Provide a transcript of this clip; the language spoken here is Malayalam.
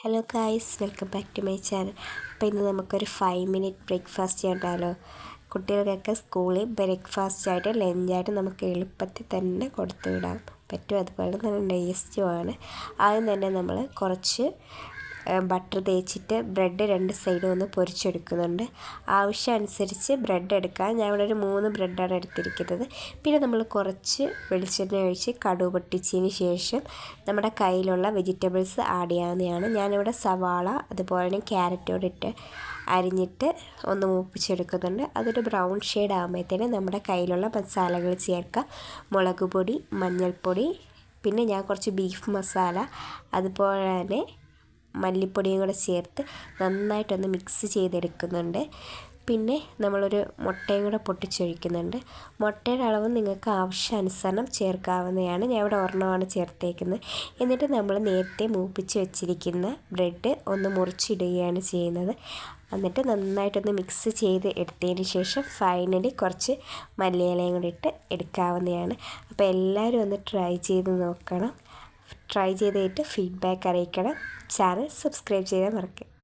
Hello guys, welcome back to my channel. അപ്പോൾ ഇന്ന് നമുക്കൊരു 5 മിനിറ്റ് ബ്രേക്ക്ഫാസ്റ്റ് ചെയ്യണ്ടല്ലോ. കുട്ടികൾക്കൊക്കെ സ്കൂളിൽ ബ്രേക്ക്ഫാസ്റ്റായിട്ട് ലഞ്ചായിട്ട് നമുക്ക് എളുപ്പത്തിൽ തന്നെ കൊടുത്തു വിടാൻ പറ്റും. അതുപോലെ നല്ല ടേസ്റ്റുമാണ്. ആദ്യം തന്നെ നമ്മൾ കുറച്ച് ബട്ടർ തേച്ചിട്ട് ബ്രെഡ് 2 സൈഡും ഒന്ന് പൊരിച്ചെടുക്കുന്നുണ്ട്. ആവശ്യമനുസരിച്ച് ബ്രെഡ് എടുക്കാം. ഞാൻ ഇവിടെ ഒരു 3 ബ്രെഡാണ് എടുത്തിരിക്കുന്നത്. പിന്നെ നമ്മൾ കുറച്ച് വെളിച്ചെണ്ണ ഒഴിച്ച് കടുക് പൊട്ടിച്ചതിന് ശേഷം നമ്മുടെ കയ്യിലുള്ള വെജിറ്റബിൾസ് ആഡ് ചെയ്യാവുന്നതാണ്. ഞാനിവിടെ സവാള അതുപോലെ തന്നെ ക്യാരറ്റോടിട്ട് അരിഞ്ഞിട്ട് ഒന്ന് മൂപ്പിച്ചെടുക്കുന്നുണ്ട്. അതൊരു ബ്രൗൺ ഷെയ്ഡ് ആകുമ്പോഴത്തേനും നമ്മുടെ കയ്യിലുള്ള മസാലകൾ ചേർക്കാം. മുളക് പൊടി, മഞ്ഞൾപ്പൊടി, പിന്നെ ഞാൻ കുറച്ച് ബീഫ് മസാല അതുപോലെ തന്നെ മല്ലിപ്പൊടിയും കൂടെ ചേർത്ത് നന്നായിട്ടൊന്ന് മിക്സ് ചെയ്തെടുക്കുന്നുണ്ട്. പിന്നെ നമ്മളൊരു മുട്ടയും കൂടെ പൊട്ടിച്ചൊഴിക്കുന്നുണ്ട്. മുട്ടയുടെ അളവ് നിങ്ങൾക്ക് ആവശ്യാനുസരണം ചേർക്കാവുന്നതാണ്. ഞാൻ ഇവിടെ ഒരെണ്ണമാണ് ചേർത്തേക്കുന്നത്. എന്നിട്ട് നമ്മൾ നേരത്തെ മൂപ്പിച്ച് വെച്ചിരിക്കുന്ന ബ്രെഡ് ഒന്ന് മുറിച്ചിടുകയാണ് ചെയ്യുന്നത്. എന്നിട്ട് നന്നായിട്ടൊന്ന് മിക്സ് ചെയ്ത് എടുത്തതിന് ശേഷം ഫൈനലി കുറച്ച് മല്ലിയിലയും കൂടി ഇട്ട് എടുക്കാവുന്നതാണ്. അപ്പോൾ എല്ലാവരും ഒന്ന് ട്രൈ ചെയ്ത് നോക്കണം. ട്രൈ ചെയ്തിട്ട് ഫീഡ്ബാക്ക് അറിയിക്കണം. ചാനൽ സബ്സ്ക്രൈബ് ചെയ്യാൻ മറക്കരുത്.